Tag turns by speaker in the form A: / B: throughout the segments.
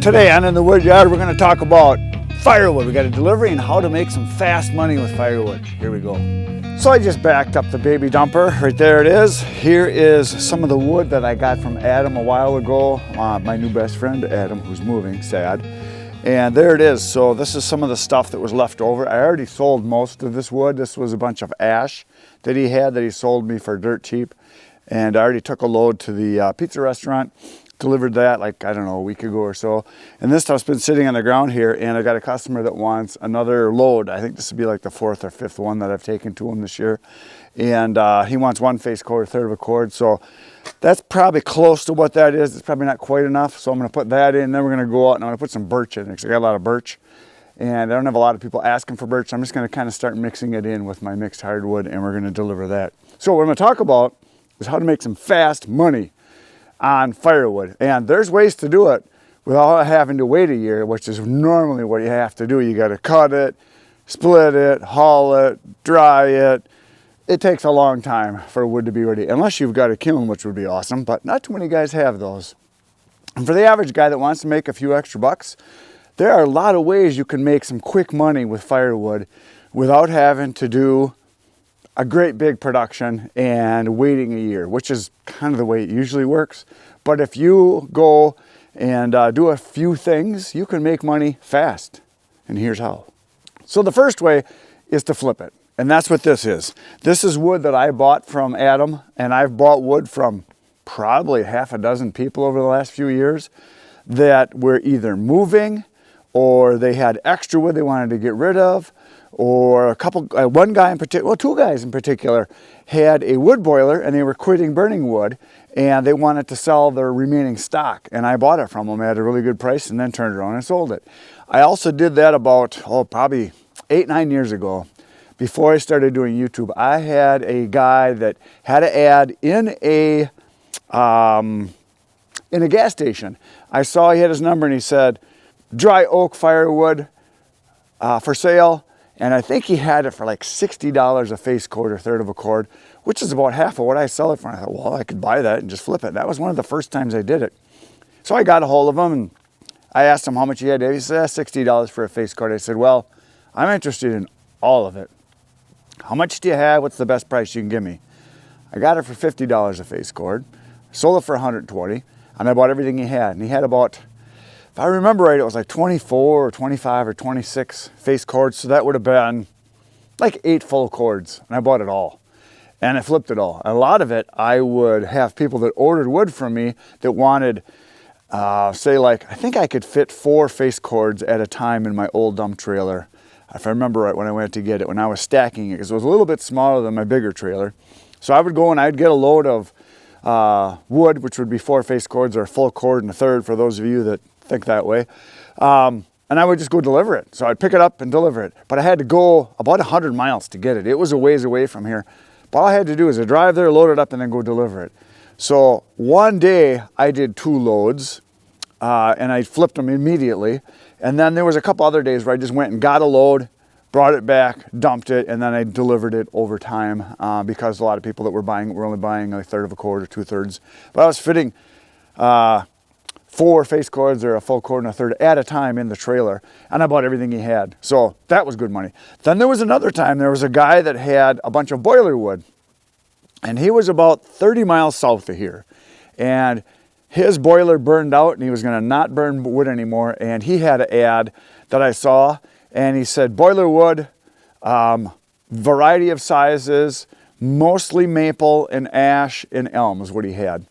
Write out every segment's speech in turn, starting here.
A: Today on In the Woodyard, we're going to talk about firewood. We got a delivery and how to make some fast money with firewood. Here we go. So I just backed up the baby dumper. Right there it is. Here is some of the wood that I got from Adam a while ago. My new best friend, Adam, who's moving, sad. And there it is. So this is some of the stuff that was left over. I already sold most of this wood. This was a bunch of ash that he had that he sold me for dirt cheap. And I already took a load to the pizza restaurant. Delivered that like, I don't know, a week ago or so. And this stuff's been sitting on the ground here, and I got a customer that wants another load. I think this would be like the fourth or fifth one that I've taken to him this year. And he wants one face cord, a third of a cord. So that's probably close to what that is. It's probably not quite enough. So I'm gonna put that in, then we're gonna go out and I'm gonna put some birch in it because I got a lot of birch. And I don't have a lot of people asking for birch. I'm just gonna kind of start mixing it in with my mixed hardwood, and we're gonna deliver that. So what I'm gonna talk about is how to make some fast money on firewood. And there's ways to do it without having to wait a year, which is normally what you have to do. You got to cut it, split it, haul it, dry it. It takes a long time for wood to be ready, unless you've got a kiln, which would be awesome, but not too many guys have those. And for the average guy that wants to make a few extra bucks, there are a lot of ways you can make some quick money with firewood without having to do a great big production and waiting a year, which is kind of the way it usually works. But if you go and do a few things, you can make money fast. And here's how. So the first way is to flip it. And that's what this is. This is wood that I bought from Adam, and I've bought wood from probably half a dozen people over the last few years that were either moving or they had extra wood they wanted to get rid of, or one guy in particular, well, two guys in particular, had a wood boiler and they were quitting burning wood and they wanted to sell their remaining stock. And I bought it from them at a really good price and then turned around and sold it. I also did that about, probably 8-9 years ago. Before I started doing YouTube, I had a guy that had an ad in a gas station. I saw he had his number and he said, dry oak firewood for sale. And I think he had it for like $60 a face cord or third of a cord, which is about half of what I sell it for. And I thought, well, I could buy that and just flip it. That was one of the first times I did it. So I got a hold of him and I asked him how much he had. He said, $60 for a face cord. I said, well, I'm interested in all of it. How much do you have? What's the best price you can give me? I got it for $50 a face cord. Sold it for $120, and I bought everything he had. And he had about, if I remember right, it was like 24 or 25 or 26 face cords. So that would have been like 8 full cords. And I bought it all. And I flipped it all. A lot of it, I would have people that ordered wood from me that wanted, say like, I think I could fit 4 face cords at a time in my old dump trailer. If I remember right when I went to get it, when I was stacking it, because it was a little bit smaller than my bigger trailer. So I would go and I'd get a load of wood, which would be 4 face cords or a full cord and a third for those of you that think that way. And I would just go deliver it. So I'd pick it up and deliver it. But I had to go about 100 miles to get it. It was a ways away from here. But all I had to do is I drive there, load it up, and then go deliver it. So one day I did 2 loads and I flipped them immediately. And then there was a couple other days where I just went and got a load, brought it back, dumped it, and then I delivered it over time because a lot of people that were buying were only buying a third of a cord or 2/3. But I was fitting 4 face cords or a full cord and a third at a time in the trailer, and I bought everything he had. So that was good money. Then there was another time, there was a guy that had a bunch of boiler wood, and he was about 30 miles south of here. And his boiler burned out and he was gonna not burn wood anymore, and he had an ad that I saw, and he said boiler wood, variety of sizes, mostly maple and ash and elm is what he had.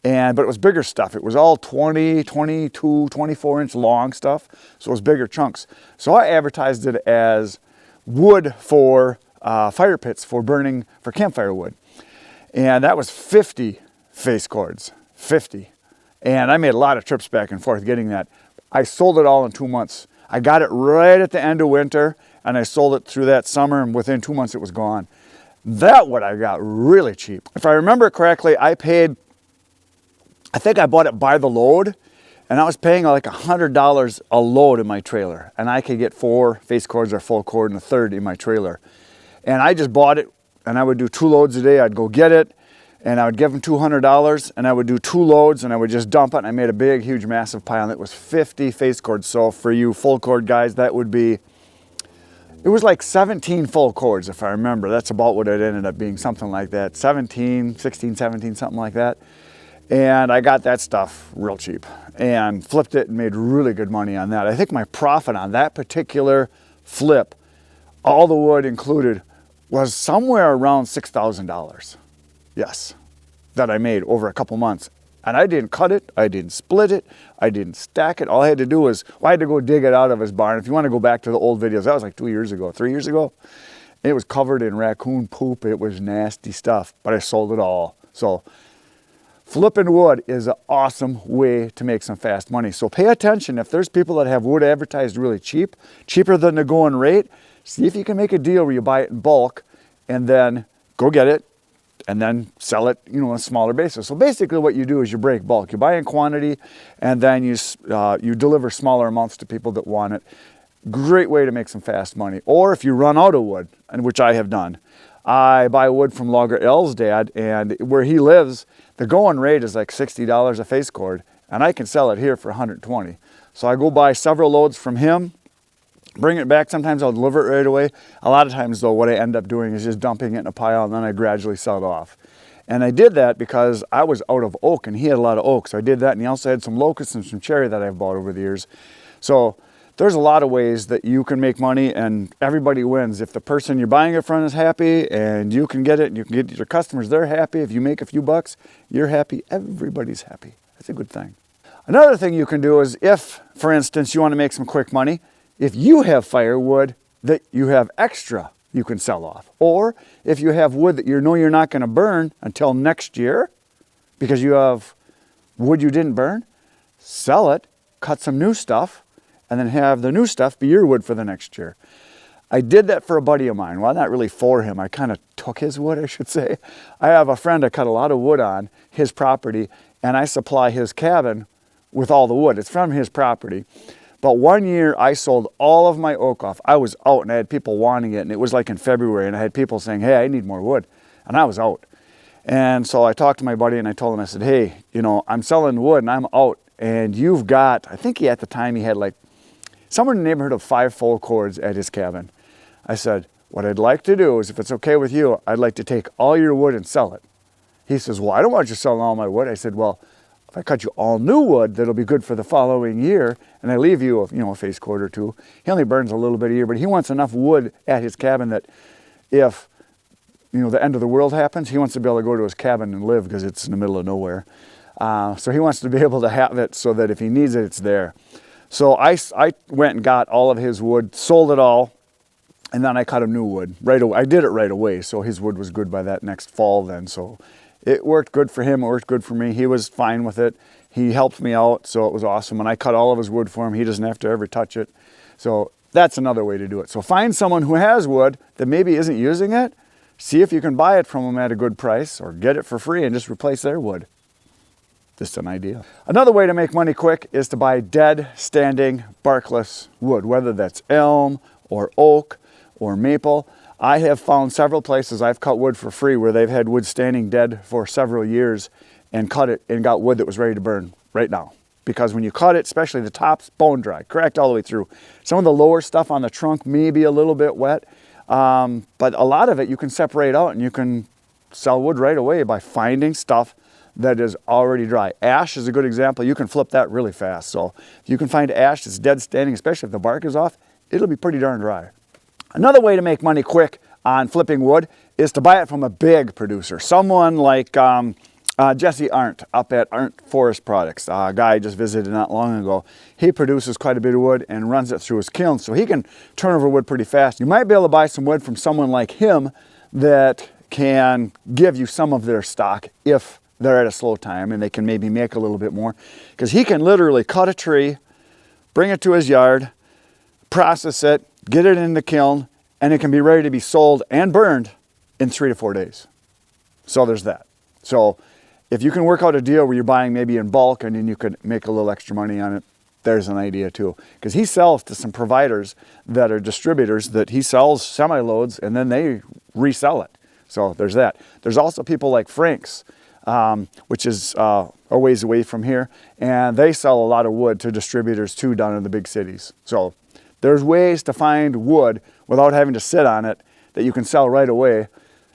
A: But it was bigger stuff. It was all 20, 22, 24-inch long stuff. So it was bigger chunks. So I advertised it as wood for fire pits for burning, for campfire wood. And that was 50 face cords, 50. And I made a lot of trips back and forth getting that. I sold it all in 2 months. I got it right at the end of winter and I sold it through that summer, and within 2 months it was gone. That wood I got really cheap. If I remember correctly, I think I bought it by the load, and I was paying like $100 a load in my trailer, and I could get 4 face cords or full cord and a third in my trailer. And I just bought it, and I would do 2 loads a day. I'd go get it, And I would give them $200 and I would do 2 loads and I would just dump it. And I made a big, huge, massive pile. And it was 50 face cords. So for you full cord guys, that would be, it was like 17 full cords if I remember. That's about what it ended up being, something like that. 16, 17, something like that. And I got that stuff real cheap and flipped it and made really good money on that. I think my profit on that particular flip, all the wood included, was somewhere around $6,000. Yes, that I made over a couple months. And I didn't cut it, I didn't split it, I didn't stack it. All I had to do was, well, I had to go dig it out of his barn. If you want to go back to the old videos, that was like 2 years ago, 3 years ago. It was covered in raccoon poop. It was nasty stuff, but I sold it all. So flipping wood is an awesome way to make some fast money. So pay attention. If there's people that have wood advertised really cheap, cheaper than the going rate, see if you can make a deal where you buy it in bulk and then go get it and then sell it, you know, on a smaller basis. So basically what you do is you break bulk. You buy in quantity and then you deliver smaller amounts to people that want it. Great way to make some fast money. Or if you run out of wood, and which I have done, I buy wood from Logger L's dad, and where he lives, the going rate is like $60 a face cord, and I can sell it here for $120. So I go buy several loads from him, bring it back. Sometimes I'll deliver it right away. A lot of times though, what I end up doing is just dumping it in a pile and then I gradually sell it off. And I did that because I was out of oak and he had a lot of oak. So I did that, and he also had some locusts and some cherry that I've bought over the years. So there's a lot of ways that you can make money and everybody wins. If the person you're buying it from is happy and you can get it and you can get your customers, they're happy. If you make a few bucks, you're happy. Everybody's happy. That's a good thing. Another thing you can do is if, for instance, you want to make some quick money, if you have firewood that you have extra, you can sell off. Or if you have wood that you know you're not going to burn until next year because you have wood you didn't burn, sell it, cut some new stuff, and then have the new stuff be your wood for the next year. I did that for a buddy of mine. Well, not really for him. I kind of took his wood, I should say. I have a friend I cut a lot of wood on his property, and I supply his cabin with all the wood. It's from his property. But one year I sold all of my oak off. I was out and I had people wanting it, and it was like in February, and I had people saying, hey, I need more wood. And I was out. And so I talked to my buddy and I told him, I said, hey, you know, I'm selling wood and I'm out, and you've got, I think at the time he had like somewhere in the neighborhood of 5 full cords at his cabin. I said, what I'd like to do is, if it's okay with you, I'd like to take all your wood and sell it. He says, well, I don't want you selling all my wood. I said, well, if I cut you all new wood, that'll be good for the following year, and I leave you, a face cord or two. He only burns a little bit a year, but he wants enough wood at his cabin that if, the end of the world happens, he wants to be able to go to his cabin and live because it's in the middle of nowhere. So he wants to be able to have it so that if he needs it, it's there. So I went and got all of his wood, sold it all, and then I cut him new wood right away. I did it right away, so his wood was good by that next fall then. So it worked good for him, it worked good for me. He was fine with it. He helped me out, so it was awesome. And I cut all of his wood for him. He doesn't have to ever touch it. So that's another way to do it. So find someone who has wood that maybe isn't using it. See if you can buy it from them at a good price or get it for free and just replace their wood. Just an idea. Another way to make money quick is to buy dead, standing, barkless wood, whether that's elm or oak or maple. I have found several places I've cut wood for free where they've had wood standing dead for several years and cut it and got wood that was ready to burn right now. Because when you cut it, especially the top's bone dry, cracked all the way through. Some of the lower stuff on the trunk may be a little bit wet, but a lot of it you can separate out and you can sell wood right away by finding stuff that is already dry. Ash is a good example. You can flip that really fast. So if you can find ash that's dead standing, especially if the bark is off, it'll be pretty darn dry. Another way to make money quick on flipping wood is to buy it from a big producer. Someone like Jesse Arndt up at Arndt Forest Products. A guy I just visited not long ago. He produces quite a bit of wood and runs it through his kiln, so he can turn over wood pretty fast. You might be able to buy some wood from someone like him that can give you some of their stock if they're at a slow time and they can maybe make a little bit more. Because he can literally cut a tree, bring it to his yard, process it, get it in the kiln, and it can be ready to be sold and burned in 3 to 4 days. So there's that. So if you can work out a deal where you're buying maybe in bulk and then you could make a little extra money on it, there's an idea too. Because he sells to some providers that are distributors that he sells semi-loads and then they resell it. So there's that. There's also people like Frank's, which is a ways away from here, and they sell a lot of wood to distributors too down in the big cities. So there's ways to find wood without having to sit on it that you can sell right away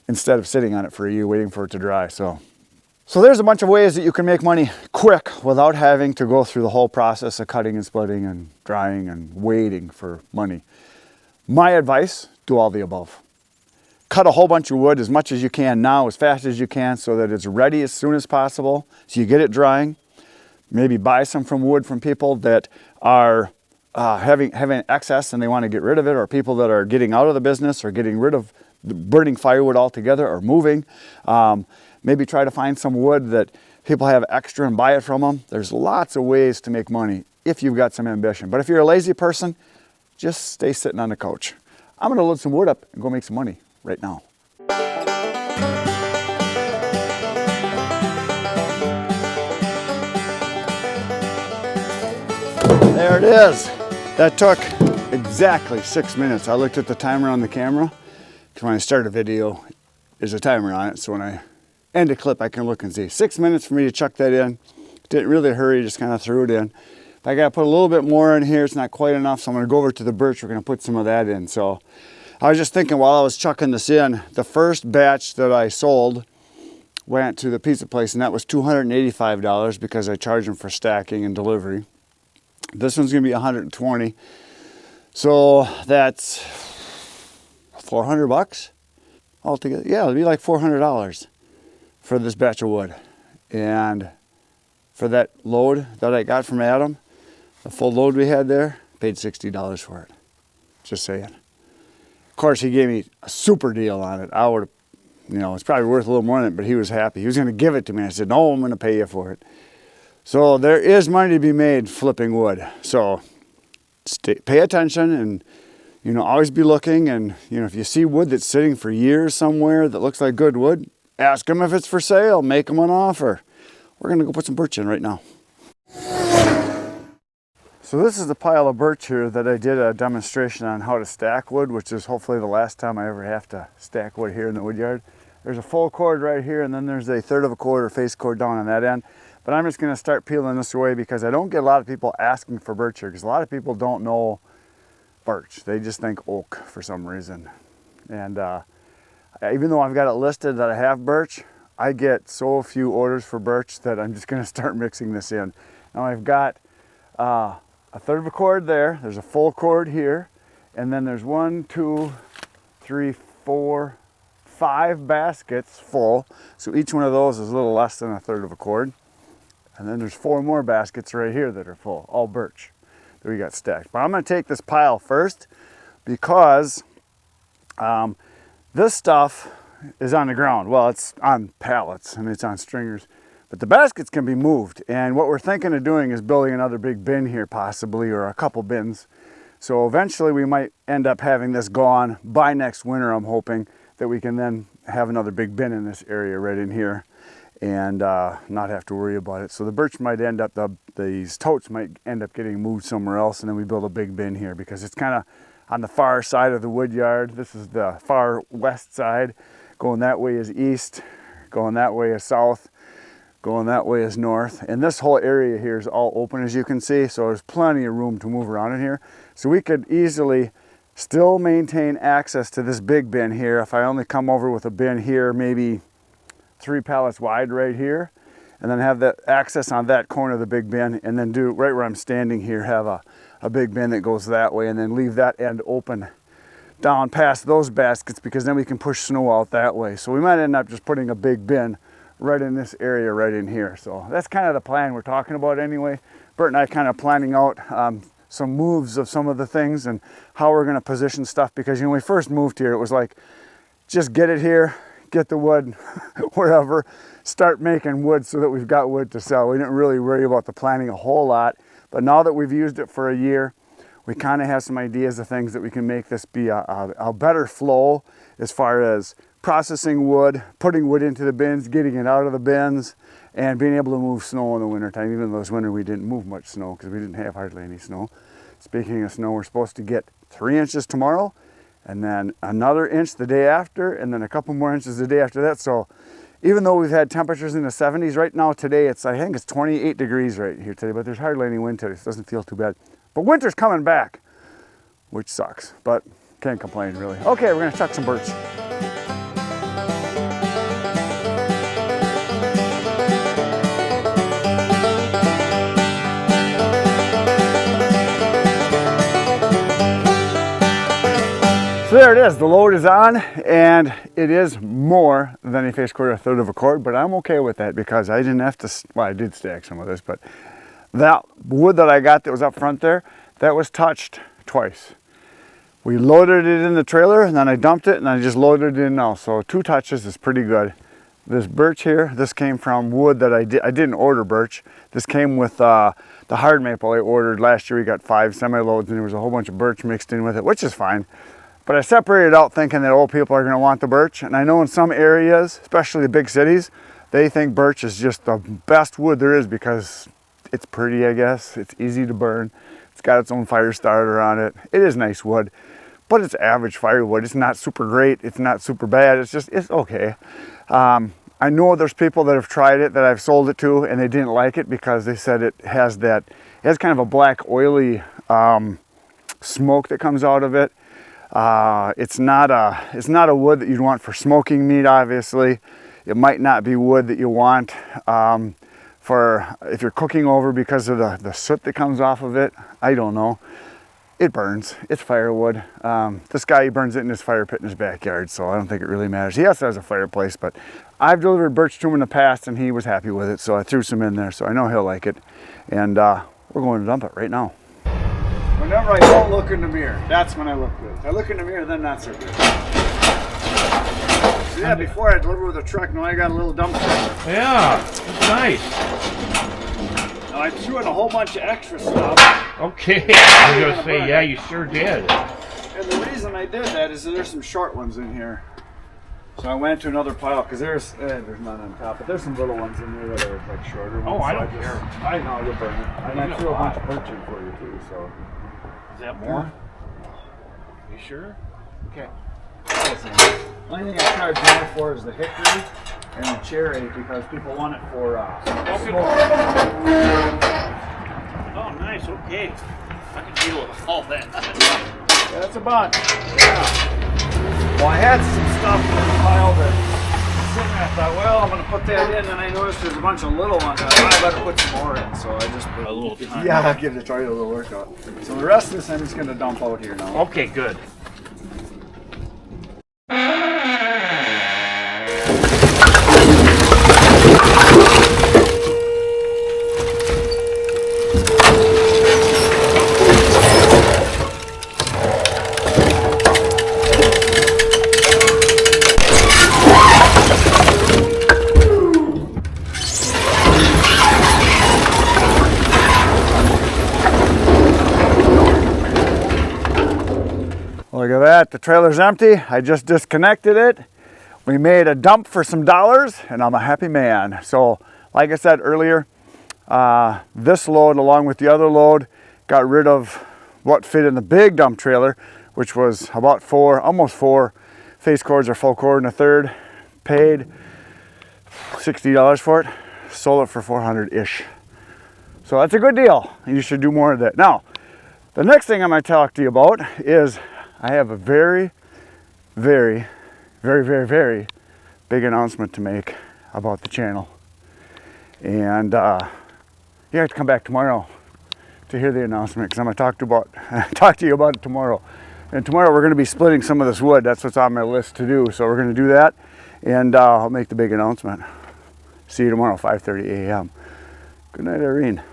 A: instead of sitting on it for a year waiting for it to dry. So there's a bunch of ways that you can make money quick without having to go through the whole process of cutting and splitting and drying and waiting for money. My advice, do all the above. Cut a whole bunch of wood as much as you can now, as fast as you can, so that it's ready as soon as possible, so you get it drying. Maybe buy some wood from people that are having excess and they want to get rid of it, or people that are getting out of the business or getting rid of burning firewood altogether or moving. Maybe try to find some wood that people have extra and buy it from them. There's lots of ways to make money if you've got some ambition. But if you're a lazy person, just stay sitting on the couch. I'm going to load some wood up and go make some money right now. There it is. That took exactly 6 minutes. I looked at the timer on the camera, because when I start a video, there's a timer on it. So when I end a clip, I can look and see. 6 minutes for me to chuck that in. Didn't really hurry, just kind of threw it in. If I got to put a little bit more in here, it's not quite enough. So I'm going to go over to the birch. We're going to put some of that in. So I was just thinking while I was chucking this in, the first batch that I sold went to the pizza place, and that was $285 because I charged them for stacking and delivery. This one's going to be $120. So that's $400 altogether. Yeah, it'll be like $400 for this batch of wood. And for that load that I got from Adam, the full load we had there, paid $60 for it. Just saying. Of course, he gave me a super deal on it. I would, it's probably worth a little more than it, but he was happy. He was going to give it to me. I said, no, I'm going to pay you for it. So there is money to be made flipping wood. So pay attention and, always be looking. And, if you see wood that's sitting for years somewhere that looks like good wood, ask them if it's for sale. Make them an offer. We're going to go put some birch in right now. So this is the pile of birch here that I did a demonstration on how to stack wood, which is hopefully the last time I ever have to stack wood here in the wood yard. There's a full cord right here, and then there's a 1/3 of a cord or face cord down on that end. But I'm just going to start peeling this away because I don't get a lot of people asking for birch here, because a lot of people don't know birch. They just think oak for some reason. And even though I've got it listed that I have birch, I get so few orders for birch that I'm just going to start mixing this in. Now I've got a 1/3 of a cord there. There's a full cord here. And then there's 1, 2, 3, 4, 5 baskets full. So each one of those is a little less than a 1/3 of a cord. And then there's 4 more baskets right here that are full, all birch that we got stacked. But I'm going to take this pile first because this stuff is on the ground. Well, it's on pallets and it's on stringers, but the baskets can be moved. And what we're thinking of doing is building another big bin here possibly, or a couple bins. So eventually we might end up having this gone by next winter. I'm hoping that we can then have another big bin in this area right in here and not have to worry about it. So the birch might end up, these totes might end up getting moved somewhere else, and then we build a big bin here because it's kind of on the far side of the wood yard. This is the far west side. Going that way is east, going that way is south, going that way is north. And this whole area here is all open, as you can see, so there's plenty of room to move around in here. So we could easily still maintain access to this big bin here if I only come over with a bin here, maybe 3 pallets wide right here, and then have that access on that corner of the big bin, and then do right where I'm standing here, have a big bin that goes that way, and then leave that end open down past those baskets, because then we can push snow out that way. So we might end up just putting a big bin right in this area right in here. So that's kind of the plan we're talking about anyway. Bert and I kind of planning out some moves of some of the things and how we're going to position stuff, because when we first moved here, it was like, just get it here, get the wood wherever, start making wood so that we've got wood to sell. We didn't really worry about the planning a whole lot, but now that we've used it for a year, we kind of have some ideas of things that we can make this be a better flow as far as processing wood, putting wood into the bins, getting it out of the bins, and being able to move snow in the wintertime. Even though this winter we didn't move much snow because we didn't have hardly any snow. Speaking of snow, we're supposed to get 3 inches tomorrow, and then another inch the day after, and then a couple more inches the day after that. So even though we've had temperatures in the 70s, right now today I think it's 28 degrees right here today, but there's hardly any wind today, so it doesn't feel too bad. But winter's coming back, which sucks, but can't complain really. Okay, we're gonna chuck some birch. So there it is, the load is on, and it is more than a face cord or a third of a cord, but I'm okay with that because I didn't have to, well, I did stack some of this, but that wood that I got that was up front there, that was touched twice. We loaded it in the trailer, and then I dumped it, and I just loaded it in now. So 2 touches is pretty good. This birch here, this came from wood that I didn't order birch. This came with the hard maple I ordered last year. We got 5 semi-loads, and there was a whole bunch of birch mixed in with it, which is fine. But I separated out thinking that old people are gonna want the birch. And I know in some areas, especially the big cities, they think birch is just the best wood there is because it's pretty, I guess. It's easy to burn. It's got its own fire starter on it. It is nice wood, but it's average firewood. It's not super great. It's not super bad. It's okay. I know there's people that have tried it that I've sold it to and they didn't like it because they said it has kind of a black oily smoke that comes out of it. It's not a wood that you'd want for smoking meat, obviously. It might not be wood that you want for if you're cooking over because of the soot that comes off of it. I don't know. It burns. It's firewood. This guy, he burns it in his fire pit in his backyard, so I don't think it really matters. He also has a fireplace, but I've delivered birch to him in the past and he was happy with it, so I threw some in there, so I know he'll like it. And we're going to dump it right now. Whenever I don't look in the mirror, that's when I look good. If I look in the mirror, then not so good. So yeah, before I deliver with a truck, now I got a little dump truck.
B: Yeah, it's nice.
A: Now I threw in a whole bunch of extra stuff.
B: Okay, I was gonna say, yeah, you sure did.
A: And the reason I did that is that there's some short ones in here. So I went to another pile because there's none on top, but there's some little ones in there that are like shorter ones.
B: Oh, I don't care.
A: I know, you'll burn it. And I threw a bunch of birch in for you too, so.
B: Is that more? You sure?
A: Okay. The only thing I charge more for is the hickory and the cherry because people want it for smoke.
B: Oh, nice, okay. I can deal with all that.
A: Yeah, that's a bunch. Yeah. Well, I had some stuff in the pile that sitting there. I thought, well, I'm going to put that in, and I noticed there's a bunch of little ones. I thought I better put some more in, so I just put
B: a little time.
A: Yeah, give the try a little workout. So the rest of this I'm just going to dump out here now.
B: Okay, good.
A: Look at that, the trailer's empty. I just disconnected it. We made a dump for some dollars and I'm a happy man. So like I said earlier, this load along with the other load got rid of what fit in the big dump trailer, which was about almost four face cords or full cord and a third. Paid $60 for it, sold it for $400-ish. So that's a good deal. You should do more of that. Now, the next thing I'm going to talk to you about is I have a very, very, very, very, very big announcement to make about the channel. And you have to come back tomorrow to hear the announcement because I'm going to talk to you about it tomorrow. And tomorrow we're going to be splitting some of this wood. That's what's on my list to do. So we're going to do that and I'll make the big announcement. See you tomorrow, 5:30 a.m. Good night, Irene.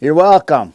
A: You're welcome.